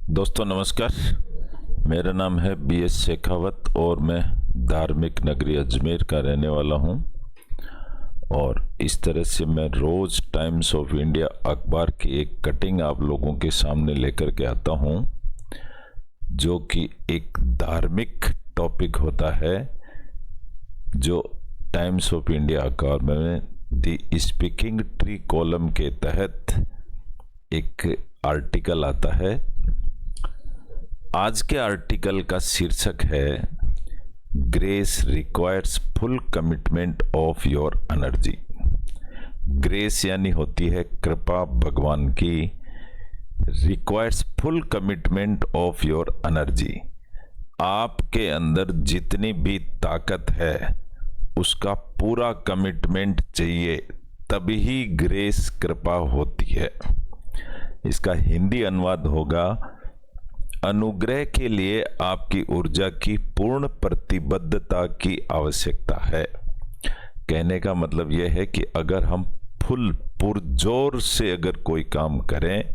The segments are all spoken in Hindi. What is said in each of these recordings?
दोस्तों नमस्कार। मेरा नाम है BS शेखावत और मैं धार्मिक नगरी अजमेर का रहने वाला हूं। और इस तरह से मैं रोज़ टाइम्स ऑफ इंडिया अखबार की एक कटिंग आप लोगों के सामने लेकर के आता हूं, जो कि एक धार्मिक टॉपिक होता है। जो टाइम्स ऑफ इंडिया अखबार में द स्पीकिंग ट्री कॉलम के तहत एक आर्टिकल आता है। आज के आर्टिकल का शीर्षक है grace requires full commitment of your energy. Grace यानी होती है कृपा भगवान की, requires full commitment of your energy. आपके अंदर जितनी भी ताकत है उसका पूरा कमिटमेंट चाहिए, तभी ही ग्रेस कृपा होती है। इसका हिंदी अनुवाद होगा, अनुग्रह के लिए आपकी ऊर्जा की पूर्ण प्रतिबद्धता की आवश्यकता है। कहने का मतलब यह है कि अगर हम फुल पुरजोर से अगर कोई काम करें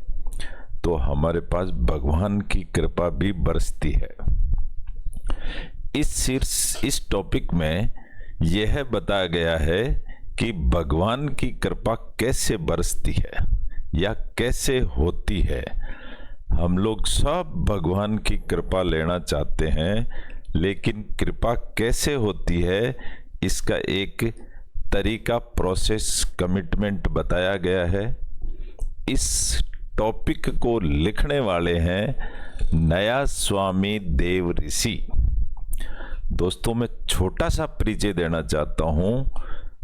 तो हमारे पास भगवान की कृपा भी बरसती है। इस टॉपिक में यह बताया गया है कि भगवान की कृपा कैसे बरसती है या कैसे होती है। हम लोग सब भगवान की कृपा लेना चाहते हैं, लेकिन कृपा कैसे होती है इसका एक तरीका, प्रोसेस, कमिटमेंट बताया गया है। इस टॉपिक को लिखने वाले हैं नया स्वामी देव ऋषि। दोस्तों मैं छोटा सा परिचय देना चाहता हूं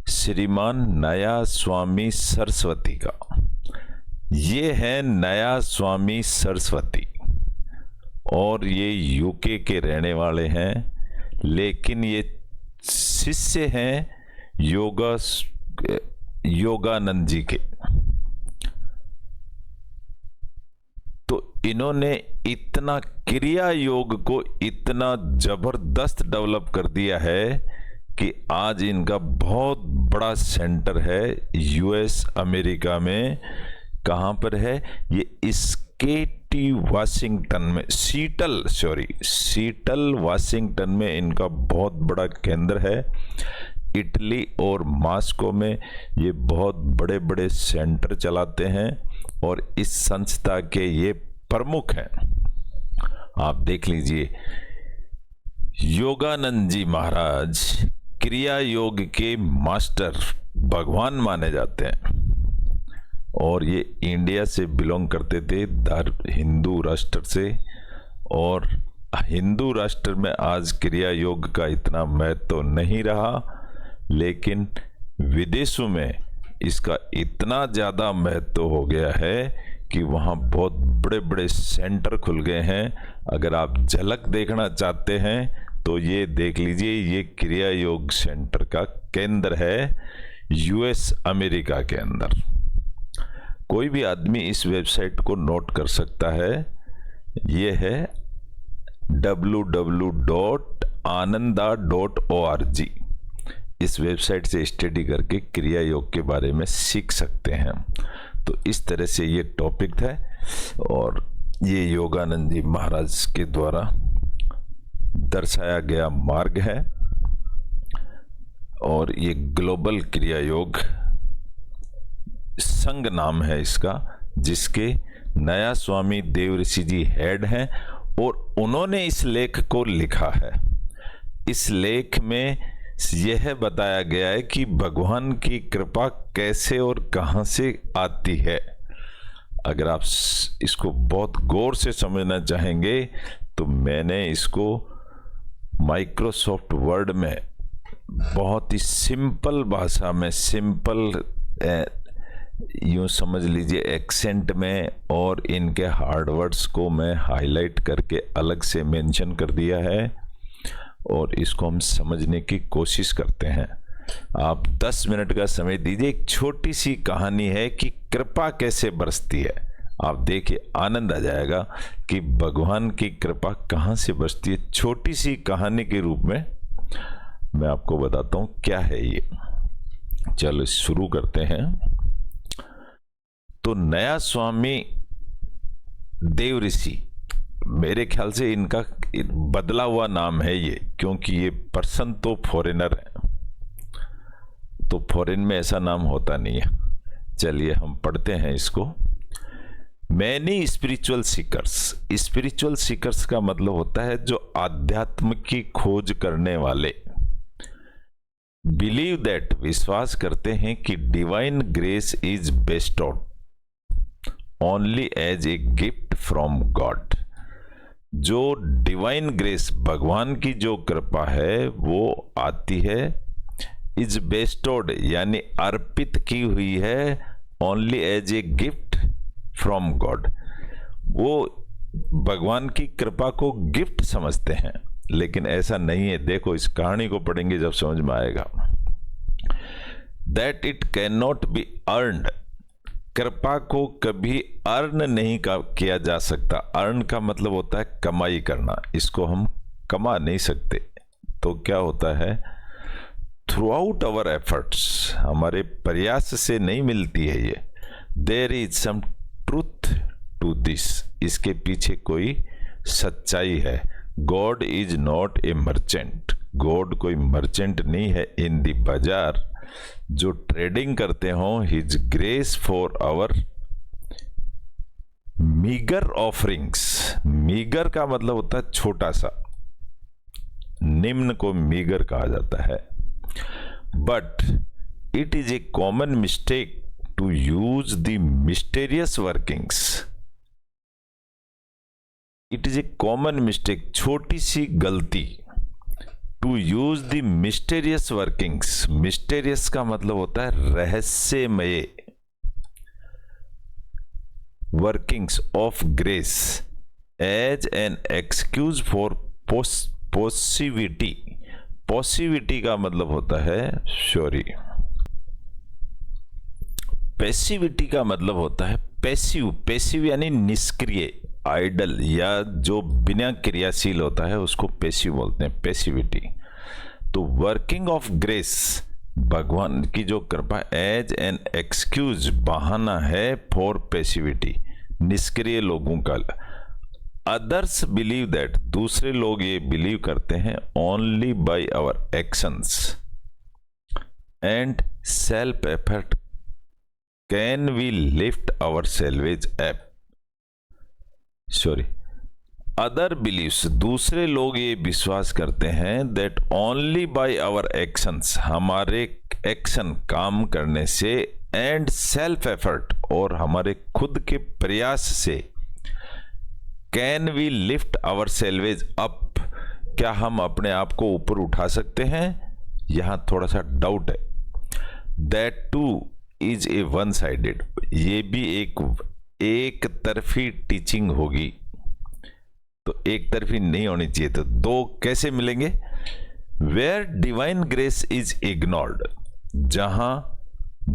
श्रीमान नया स्वामी सरस्वती का। ये है नया स्वामी सरस्वती और ये यूके के रहने वाले हैं, लेकिन ये शिष्य हैं योगानंद जी के। तो इन्होंने इतना क्रिया योग को इतना जबरदस्त डेवलप कर दिया है कि आज इनका बहुत बड़ा सेंटर है US अमेरिका में। कहाँ पर है ये? स्केटी वाशिंगटन में, सीटल वाशिंगटन में इनका बहुत बड़ा केंद्र है। इटली और मॉस्को में ये बहुत बड़े बड़े सेंटर चलाते हैं और इस संस्था के ये प्रमुख हैं। आप देख लीजिए, योगानंद जी महाराज क्रिया योग के मास्टर भगवान माने जाते हैं और ये इंडिया से बिलोंग करते थे, हिंदू राष्ट्र से। और हिंदू राष्ट्र में आज क्रिया योग का इतना महत्व तो नहीं रहा, लेकिन विदेशों में इसका इतना ज़्यादा महत्व हो गया है कि वहाँ बहुत बड़े बड़े सेंटर खुल गए हैं। अगर आप झलक देखना चाहते हैं तो ये देख लीजिए, ये क्रिया योग सेंटर का केंद्र है US अमेरिका के अंदर। कोई भी आदमी इस वेबसाइट को नोट कर सकता है। ये है www.ananda.org। इस वेबसाइट से स्टडी करके क्रिया योग के बारे में सीख सकते हैं। तो इस तरह से ये टॉपिक था और ये योगानंद जी महाराज के द्वारा दर्शाया गया मार्ग है और ये ग्लोबल क्रिया योग संघ नाम है इसका, जिसके नया स्वामी देव ऋषि जी हेड हैं और उन्होंने इस लेख को लिखा है। इस लेख में यह बताया गया है कि भगवान की कृपा कैसे और कहां से आती है। अगर आप इसको बहुत गौर से समझना चाहेंगे तो मैंने इसको माइक्रोसॉफ्ट वर्ड में बहुत ही सिंपल भाषा में, सिंपल यूँ समझ लीजिए एक्सेंट में, और इनके हार्ड वर्ड्स को मैं हाईलाइट करके अलग से मेंशन कर दिया है और इसको हम समझने की कोशिश करते हैं। आप 10 मिनट का समय दीजिए। एक छोटी सी कहानी है कि कृपा कैसे बरसती है। आप देखिए, आनंद आ जाएगा कि भगवान की कृपा कहाँ से बरसती है। छोटी सी कहानी के रूप में मैं आपको बताता हूँ क्या है ये। चलो शुरू करते हैं। तो नया स्वामी देव ऋषि मेरे ख्याल से इनका बदला हुआ नाम है ये, क्योंकि ये पर्सन तो फॉरेनर है, तो फॉरेन में ऐसा नाम होता नहीं है। चलिए हम पढ़ते हैं इसको। Many spiritual seekers, spiritual seekers का मतलब होता है जो आध्यात्म की खोज करने वाले, बिलीव दैट, विश्वास करते हैं कि divine grace is bestowed only as a gift from God. जो डिवाइन ग्रेस, भगवान की जो कृपा है वो आती है, इज बेस्टोड यानी अर्पित की हुई है, only as a gift from God. वो भगवान की कृपा को गिफ्ट समझते हैं, लेकिन ऐसा नहीं है। देखो इस कहानी को पढ़ेंगे जब समझ में आएगा। That it can not be earned, कृपा को कभी अर्न नहीं किया जा सकता। अर्न का मतलब होता है कमाई करना, इसको हम कमा नहीं सकते। तो क्या होता है, थ्रू आउट आवर एफर्ट्स, हमारे प्रयास से नहीं मिलती है ये। There is some truth to this, इसके पीछे कोई सच्चाई है। God is not a merchant, God कोई मर्चेंट नहीं है इन द बाजार जो ट्रेडिंग करते हो। His grace for our meagre offerings, meagre का मतलब होता है छोटा सा, निम्न को मीगर कहा जाता है। But it is a common mistake to use the mysterious workings, it is a common mistake, छोटी सी गलती, to use the mysterious workings. Mysterious का मतलब होता है रहस्यमय, workings of grace as an excuse for passivity. Passivity का मतलब होता है पैसिविटी का मतलब होता है पैसिव, पैसिव यानी निष्क्रिय, आइडल या जो बिना क्रियाशील होता है उसको पैसिव बोलते हैं, पैसिविटी। तो वर्किंग ऑफ ग्रेस, भगवान की जो कृपा एज एन एक्सक्यूज, बहाना है फॉर पैसिविटी, निष्क्रिय लोगों का। अदर्स बिलीव दैट, दूसरे लोग ये बिलीव करते हैं, only by our actions and self effort can we lift ourselves up. Other believes, दूसरे लोग ये विश्वास करते हैं that only by our actions, हमारे एक्शन काम करने से, एंड सेल्फ एफर्ट और हमारे खुद के प्रयास से, can we lift ourselves up, क्या हम अपने आप को ऊपर उठा सकते हैं? यहां थोड़ा सा डाउट है। That two is a one sided, ये भी एक तरफी टीचिंग होगी, तो एक तरफी नहीं होनी चाहिए। तो दो कैसे मिलेंगे? Where divine grace is ignored, जहां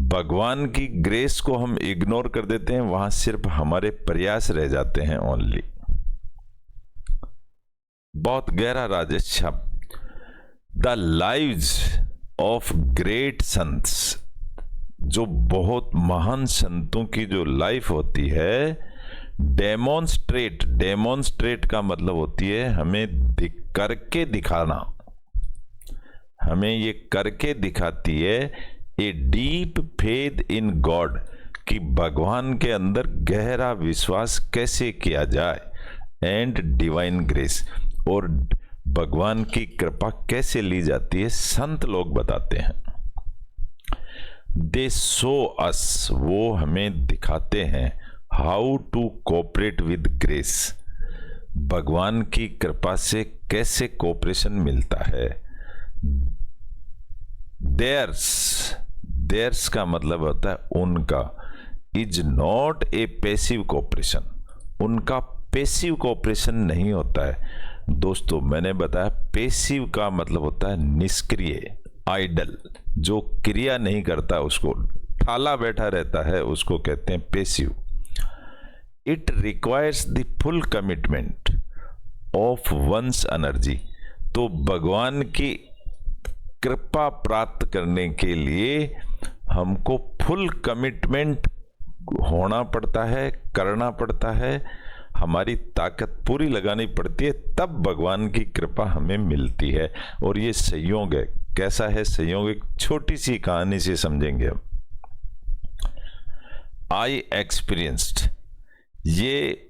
भगवान की ग्रेस को हम इग्नोर कर देते हैं, वहां सिर्फ हमारे प्रयास रह जाते हैं ओनली। बहुत गहरा राजेश शब्द। द लाइव्स ऑफ ग्रेट संत्स, जो बहुत महान संतों की जो लाइफ होती है, डेमोन्स्ट्रेट, डेमोन्स्ट्रेट का मतलब होती है हमें करके दिखाना, हमें ये करके दिखाती है a deep faith in God, कि भगवान के अंदर गहरा विश्वास कैसे किया जाए, एंड डिवाइन ग्रेस, और भगवान की कृपा कैसे ली जाती है, संत लोग बताते हैं। दे शो अस, वो हमें दिखाते हैं, how to cooperate with grace, भगवान की कृपा से कैसे कोऑपरेशन मिलता है। देयर्स का मतलब होता है उनका, is not A passive cooperation, उनका पैसिव कोऑपरेशन नहीं होता है। दोस्तों मैंने बताया पैसिव का मतलब होता है निष्क्रिय, आइडल, जो क्रिया नहीं करता, उसको ठाला बैठा रहता है, उसको कहते हैं passive. It requires the full commitment of one's energy, तो भगवान की कृपा प्राप्त करने के लिए हमको फुल कमिटमेंट होना पड़ता है, करना पड़ता है, हमारी ताकत पूरी लगानी पड़ती है, तब भगवान की कृपा हमें मिलती है। और ये संयोग है। कैसा है संयोग? एक छोटी सी कहानी से समझेंगे हम। आई एक्सपीरियंस्ड, ये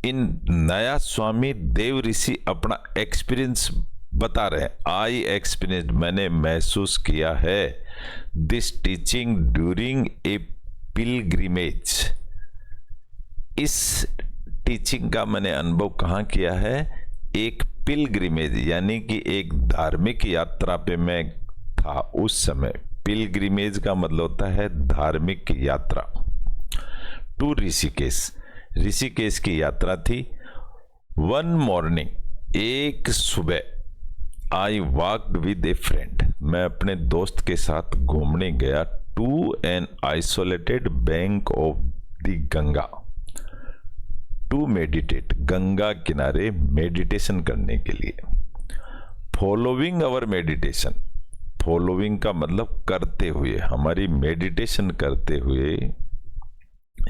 इन नया स्वामी देव ऋषि अपना एक्सपीरियंस बता रहे हैं। आई एक्सपीरियंस, मैंने महसूस किया है, this teaching during a pilgrimage, इस टीचिंग का मैंने अनुभव कहाँ किया है? एक पिलग्रिमेज, यानी कि एक धार्मिक यात्रा पे मैं था उस समय। पिलग्रिमेज का मतलब होता है धार्मिक यात्रा। टू ऋषिकेश, ऋषिकेश की यात्रा थी। वन मॉर्निंग, एक सुबह, I walked with a friend, मैं अपने दोस्त के साथ घूमने गया to an isolated bank of the Ganga, to meditate, Ganga किनारे मेडिटेशन करने के लिए। फॉलोइंग अवर मेडिटेशन, फॉलोइंग का मतलब करते हुए, हमारी मेडिटेशन करते हुए,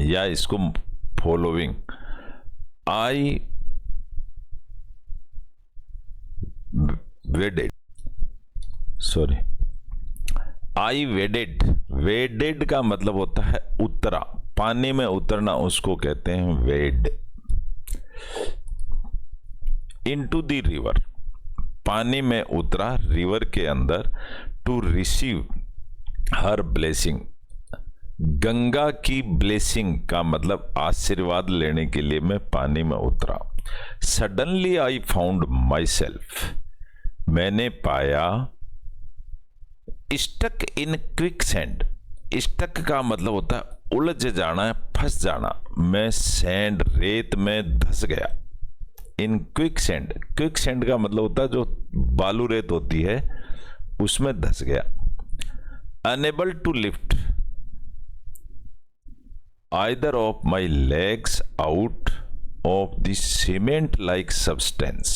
या इसको फॉलोइंग, आई वेडेड, सॉरी, आई वेडेड, वेडेड का मतलब होता है उतरा, पानी में उतरना, उसको कहते हैं वेड। इनटू द रिवर, पानी में उतरा, रिवर के अंदर, to receive her blessing, Ganga की ब्लेसिंग का मतलब आशीर्वाद लेने के लिए मैं पानी में उतरा। Suddenly I found myself, मैंने पाया, stuck in quicksand, stuck का मतलब होता है उलझ जाना, फंस जाना, मैं सैंड, रेत में धंस गया। In quick sand, quick sand का मतलब होता है जो बालू रेत होती है, उसमें धंस गया। Unable to lift either of my legs out of the cement like substance,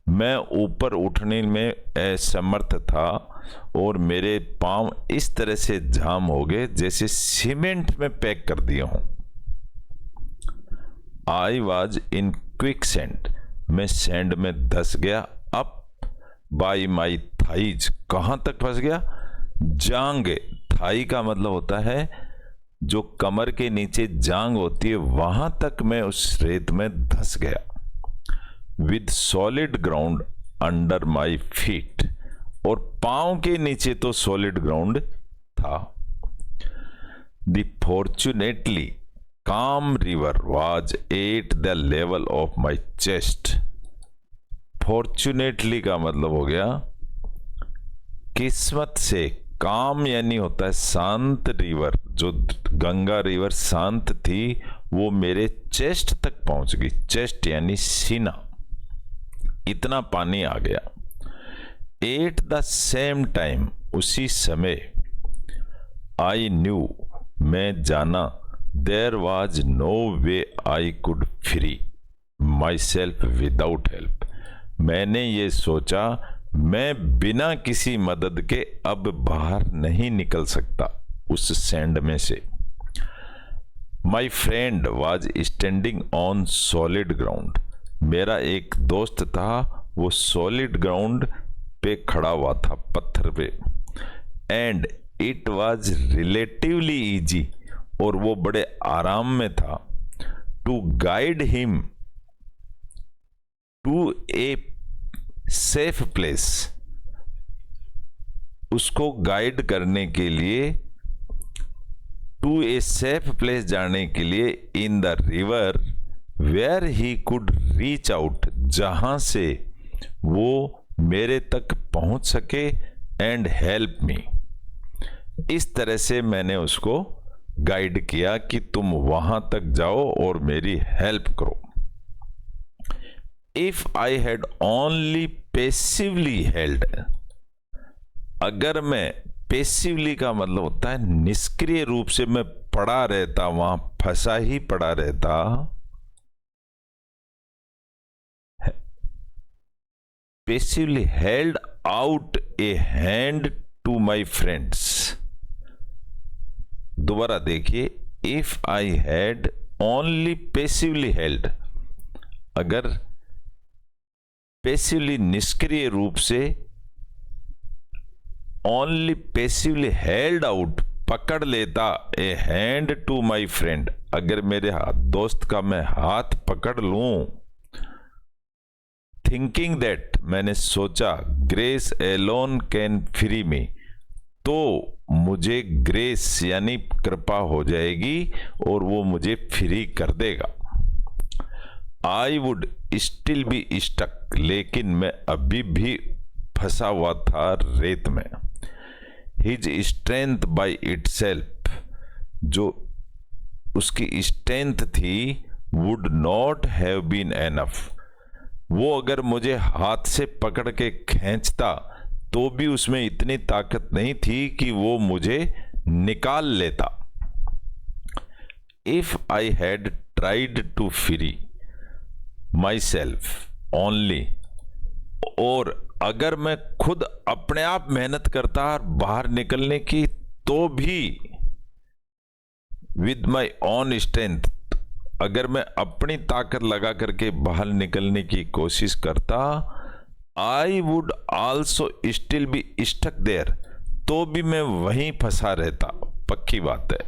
मैं ऊपर उठने में असमर्थ था और मेरे पांव इस तरह से जाम हो गए जैसे सीमेंट में पैक कर दिए हों। I was in quick sand, मैं सैंड में धंस गया। अप बाई माई थाइज, कहां तक फंस गया? जांग, थाई का मतलब होता है जो कमर के नीचे जांग होती है, वहां तक मैं उस रेत में धंस गया। With solid ground under my feet, और पांव के नीचे तो सॉलिड ग्राउंड था। द फॉर्चुनेटली काम river was at the level of my chest, fortunately का मतलब हो गया किस्मत से, काम यानी होता है शांत, रिवर जो गंगा रिवर शांत थी वो मेरे चेस्ट तक पहुंच गई। चेस्ट यानी सीना, इतना पानी आ गया। एट द सेम टाइम, उसी समय, आई न्यू, मैं जाना, there was no way I could free myself without help, मैंने ये सोचा मैं बिना किसी मदद के अब बाहर नहीं निकल सकता उस सैंड में से। My friend was standing on solid ground, मेरा एक दोस्त था, वो सॉलिड ग्राउंड पे खड़ा हुआ था, पत्थर पे। And it was relatively easy, और वो बड़े आराम में था। To guide him to a safe place, उसको गाइड करने के लिए, टू ए सेफ प्लेस जाने के लिए, in the river where he could reach out, जहां से वो मेरे तक पहुंच सके, एंड हेल्प मी, इस तरह से मैंने उसको गाइड किया कि तुम वहां तक जाओ और मेरी हेल्प करो। If I had only passively held, अगर मैं, पेसिवली का मतलब होता है निष्क्रिय रूप से मैं पड़ा रहता, वहां फंसा ही पड़ा रहता, passively held out a hand to my friends. दोबारा देखिए, if I had only passively held, अगर पैसिवली निष्क्रिय रूप से, ओनली पैसिवली हेल्ड आउट पकड़ लेता a hand to my friend, अगर मेरे दोस्त का मैं हाथ पकड़ लूं, थिंकिंग दैट मैंने सोचा, ग्रेस एलोन कैन फ्री मी, तो मुझे ग्रेस यानी कृपा हो जाएगी और वो मुझे फ्री कर देगा। I would still be stuck, लेकिन मैं अभी भी फंसा हुआ था रेत में। हिज स्ट्रेंथ बाई इटसेल्फ, जो उसकी स्ट्रेंथ थी, would not have been enough, वो अगर मुझे हाथ से पकड़ के खींचता तो भी उसमें इतनी ताकत नहीं थी कि वो मुझे निकाल लेता। If I had tried to free myself only, और अगर मैं खुद अपने आप मेहनत करता बाहर निकलने की, तो भी विद माई ओन स्ट्रेंथ, अगर मैं अपनी ताकत लगा करके बाहर निकलने की कोशिश करता, I would also still be stuck there, तो भी मैं वहीं फंसा रहता, पक्की बात है।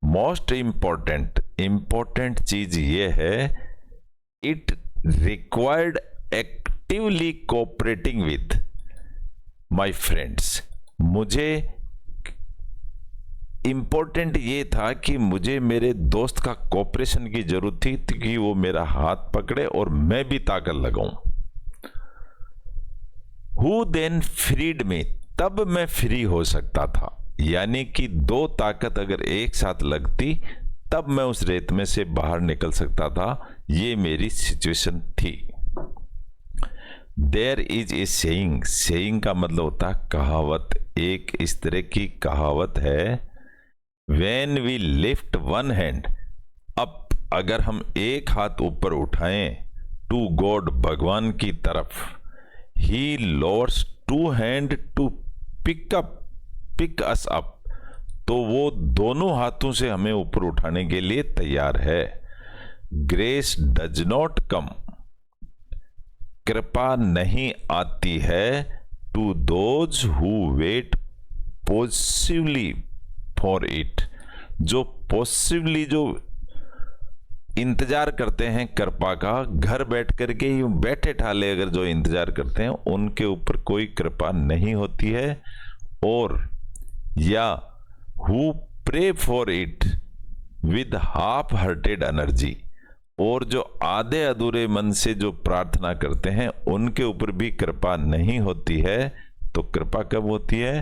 मोस्ट इंपॉर्टेंट चीज ये है, it required actively cooperating with my friends, मुझे इंपॉर्टेंट ये था कि मुझे मेरे दोस्त का कोऑपरेशन की जरूरत थी कि वो मेरा हाथ पकड़े और मैं भी ताकत लगाऊं। हु देन फ्रीड मी, तब मैं फ्री हो सकता था, यानी कि दो ताकत अगर एक साथ लगती तब मैं उस रेत में से बाहर निकल सकता था, ये मेरी सिचुएशन थी। There is a saying, saying का मतलब होता है कहावत, एक इस तरह की कहावत है, When we lift one hand up, अगर हम एक हाथ ऊपर उठाएं, to God, भगवान की तरफ, He lowers two hand to pick us up, तो वो दोनों हाथों से हमें ऊपर उठाने के लिए तैयार है। Grace does not come, कृपा नहीं आती है, to those who wait passively for it, जो पॉसिबली जो इंतजार करते हैं कृपा का, घर बैठ करके यूं बैठे ठाले अगर जो इंतजार करते हैं, उनके ऊपर कोई कृपा नहीं होती है। और या who pray for it with half hearted energy, और जो आधे अधूरे मन से जो प्रार्थना करते हैं उनके ऊपर भी कृपा नहीं होती है। तो कृपा कब होती है?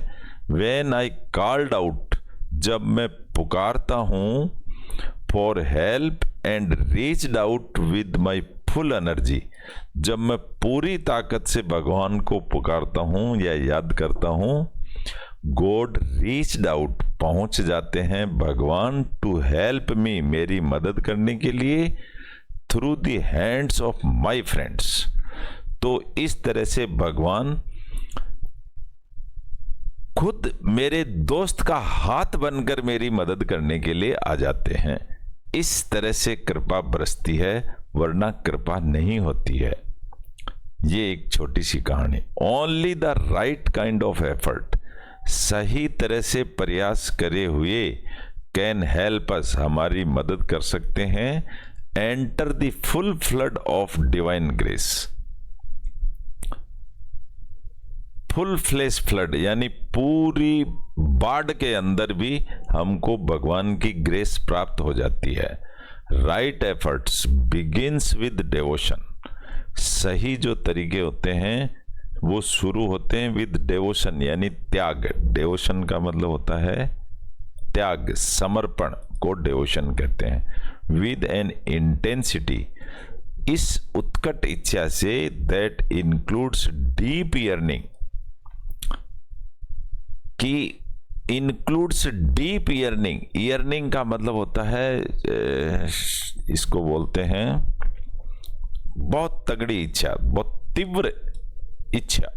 व्हेन आई कॉल्ड आउट, जब मैं पुकारता हूं, for help and reached out with my full energy, जब मैं पूरी ताकत से भगवान को पुकारता हूं या याद करता हूं, गॉड रीच्ड आउट, पहुंच जाते हैं भगवान, टू हेल्प मी, मेरी मदद करने के लिए, through the hands of my friends. तो इस तरह से भगवान खुद मेरे दोस्त का हाथ बनकर मेरी मदद करने के लिए आ जाते हैं। इस तरह से कृपा बरसती है, वरना कृपा नहीं होती है। ये एक छोटी सी कहानी। Only the right kind of effort, सही तरह से प्रयास करे हुए, कैन हेल्प अस, हमारी मदद कर सकते हैं, enter the full flood of divine grace. Full flesh flood यानी पूरी बाढ़ के अंदर भी हमको भगवान की ग्रेस प्राप्त हो जाती है। Right efforts begins with devotion, सही जो तरीके होते हैं वो शुरू होते हैं विद डिवोशन यानी त्याग। डिवोशन का मतलब होता है त्याग, समर्पण को डिवोशन कहते हैं। विद एन इंटेंसिटी, इस उत्कट इच्छा से, दैट इंक्लूड्स डीप यर्निंग, कि इंक्लूड्स डीप यर्निंग। यर्निंग का मतलब होता है, इसको बोलते हैं बहुत तगड़ी इच्छा, बहुत तीव्र इच्छा।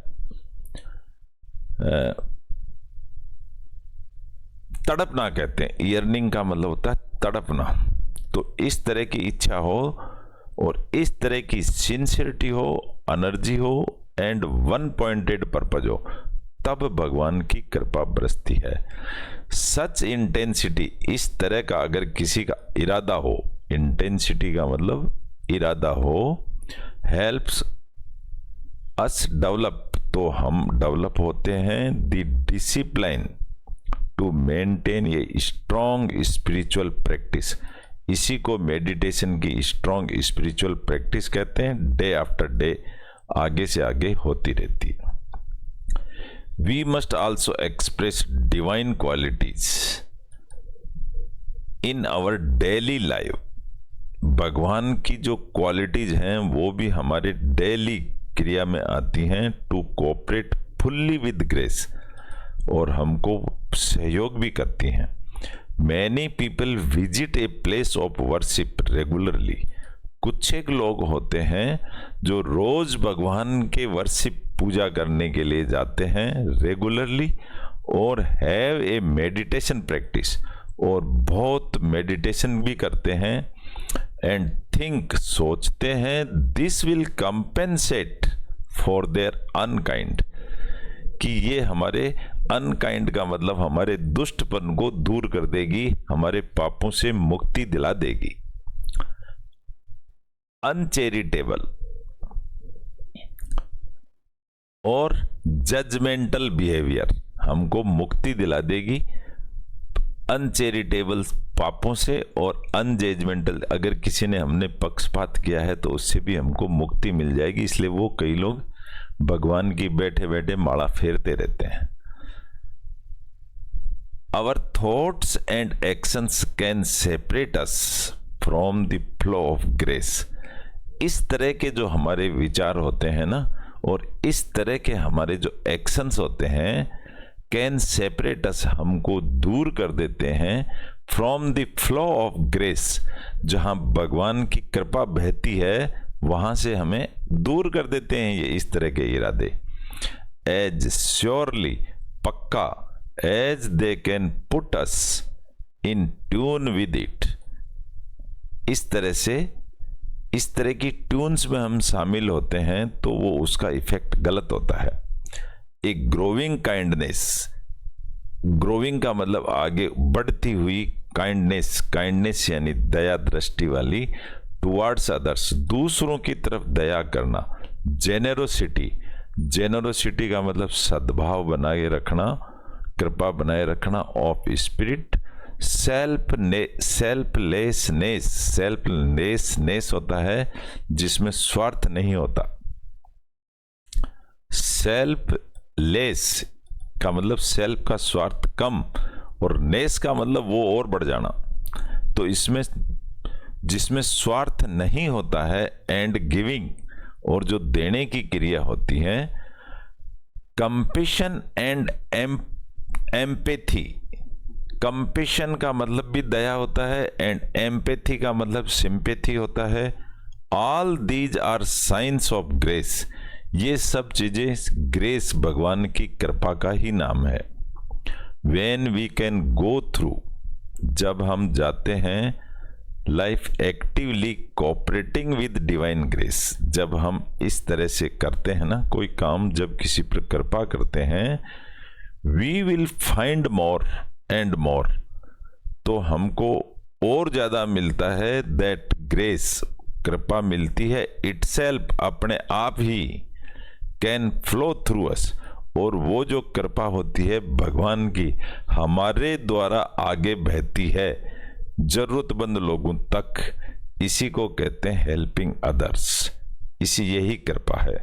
तड़पना कहते हैं, यर्निंग का मतलब होता है तड़पना। तो इस तरह की इच्छा हो और इस तरह की सिंसियरिटी हो, एनर्जी हो एंड वन पॉइंटेड पर्पज हो, तब भगवान की कृपा बरसती है। सच इंटेंसिटी, इस तरह का अगर किसी का इरादा हो, इंटेंसिटी का मतलब इरादा हो, हेल्प्स अस डेवलप, तो हम डेवलप होते हैं द डिसिप्लिन टू मेंटेन ये स्ट्रॉन्ग स्पिरिचुअल प्रैक्टिस। इसी को मेडिटेशन की स्ट्रॉन्ग स्पिरिचुअल प्रैक्टिस कहते हैं। डे आफ्टर डे आगे से आगे होती रहती है। We must also express divine qualities in our daily life. भगवान की जो क्वालिटीज हैं वो भी हमारे डेली क्रिया में आती हैं। To cooperate fully with grace, और हमको सहयोग भी करती हैं। Many people visit a place of worship regularly. कुछ एक लोग होते हैं जो रोज भगवान के वर्शिप पूजा करने के लिए जाते हैं रेगुलरली, और हैव ए मेडिटेशन प्रैक्टिस, और बहुत मेडिटेशन भी करते हैं। एंड थिंक, सोचते हैं, this will compensate for their unkind, कि ये हमारे अनकाइंड का मतलब हमारे दुष्टपन को दूर कर देगी, हमारे पापों से मुक्ति दिला देगी। अनचैरिटेबल और जजमेंटल बिहेवियर हमको मुक्ति दिला देगी अनचैरिटेबल पापों से, और अनजजमेंटल, अगर किसी ने हमने पक्षपात किया है तो उससे भी हमको मुक्ति मिल जाएगी। इसलिए वो कई लोग भगवान की बैठे बैठे माला फेरते रहते हैं। Our thoughts and actions can separate us from the flow of grace. इस तरह के जो हमारे विचार होते हैं ना, और इस तरह के हमारे जो एक्शंस होते हैं, कैन सेपरेट अस, हमको दूर कर देते हैं from the flow of grace. जहां भगवान की कृपा बहती है वहां से हमें दूर कर देते हैं ये इस तरह के इरादे। एज श्योरली, पक्का, as they can put us in tune with it. इस तरह से, इस तरह की ट्यून्स में हम शामिल होते हैं तो वो उसका इफेक्ट गलत होता है। एक ग्रोविंग काइंडनेस, ग्रोविंग का मतलब आगे बढ़ती हुई, काइंडनेस, काइंडनेस यानी दया दृष्टि वाली, टुवर्ड्स अदर्स, दूसरों की तरफ दया करना। जेनेरोसिटी, जेनेरोसिटी का मतलब सद्भाव बनाए रखना, कृपा बनाए रखना। ऑफ स्पिरिट, सेल्फलेसनेस, सेल्फलेसनेस होता है जिसमें स्वार्थ नहीं होता। सेल्फलेस का मतलब सेल्फ का स्वार्थ कम, और नेस का मतलब वो और बढ़ जाना। तो इसमें जिसमें स्वार्थ नहीं होता है, एंड गिविंग, और जो देने की क्रिया होती है। कंपैशन एंड एम्पैथी, कंपैशन का मतलब भी दया होता है, एंड एम्पैथी का मतलब सिंपैथी होता है। All these are science of grace. ये सब चीजें ग्रेस, भगवान की कृपा का ही नाम है। When we can go through, जब हम जाते हैं life actively cooperating with divine grace, जब हम इस तरह से करते हैं ना कोई काम, जब किसी पर कृपा करते हैं, we will find more and more, तो हमको और ज्यादा मिलता है। दैट ग्रेस, कृपा मिलती है, इटसेल्फ, अपने आप ही, कैन फ्लो थ्रू अस, और वो जो कृपा होती है भगवान की, हमारे द्वारा आगे बहती है जरूरतमंद लोगों तक। इसी को कहते हैं हेल्पिंग अदर्स, इसी यही कृपा है।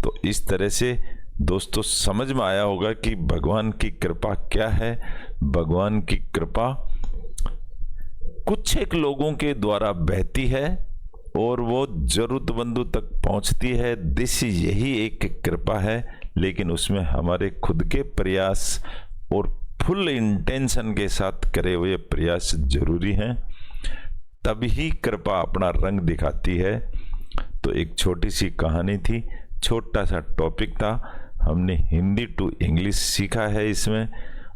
तो इस तरह से दोस्तों समझ में आया होगा कि भगवान की कृपा क्या है। भगवान की कृपा कुछ एक लोगों के द्वारा बहती है और वो जरूरतमंदों तक पहुंचती है। दिस यही एक कृपा है, लेकिन उसमें हमारे खुद के प्रयास और फुल इंटेंशन के साथ करे हुए प्रयास जरूरी हैं, तभी कृपा अपना रंग दिखाती है। तो एक छोटी सी कहानी थी, छोटा सा टॉपिक था, हमने हिंदी टू इंग्लिश सीखा है इसमें,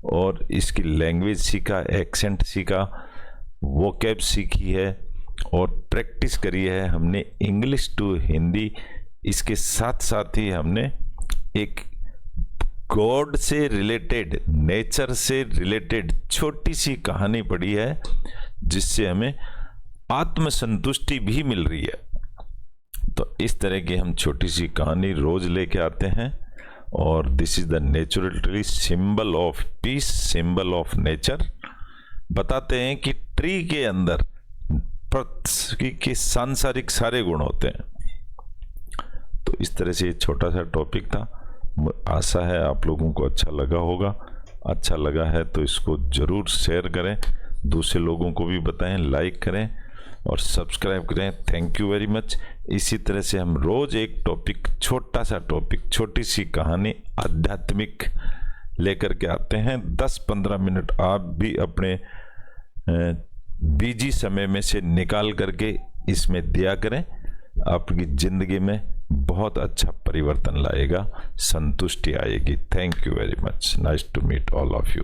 और इसकी लैंग्वेज सीखा, एक्सेंट सीखा। वोकैब सीखी है और प्रैक्टिस करी है हमने इंग्लिश टू हिंदी। इसके साथ साथ ही हमने एक गॉड से रिलेटेड, नेचर से रिलेटेड छोटी सी कहानी पढ़ी है, जिससे हमें आत्मसंतुष्टि भी मिल रही है। तो इस तरह की हम छोटी सी कहानी रोज लेके आते हैं। और this is the natural tree, symbol of peace, symbol of nature. बताते हैं कि ट्री के अंदर पृथ्वी के सांसारिक सारे गुण होते हैं। तो इस तरह से ये छोटा सा टॉपिक था। आशा है आप लोगों को अच्छा लगा होगा। अच्छा लगा है तो इसको ज़रूर शेयर करें, दूसरे लोगों को भी बताएं, लाइक करें और सब्सक्राइब करें। Thank you very much. इसी तरह से हम रोज़ एक टॉपिक, छोटा सा टॉपिक, छोटी सी कहानी आध्यात्मिक लेकर के आते हैं। 10-15 मिनट आप भी अपने बिजी समय में से निकाल करके इसमें दिया करें। आपकी ज़िंदगी में बहुत अच्छा परिवर्तन लाएगा, संतुष्टि आएगी। Thank you very much. Nice to meet all of you.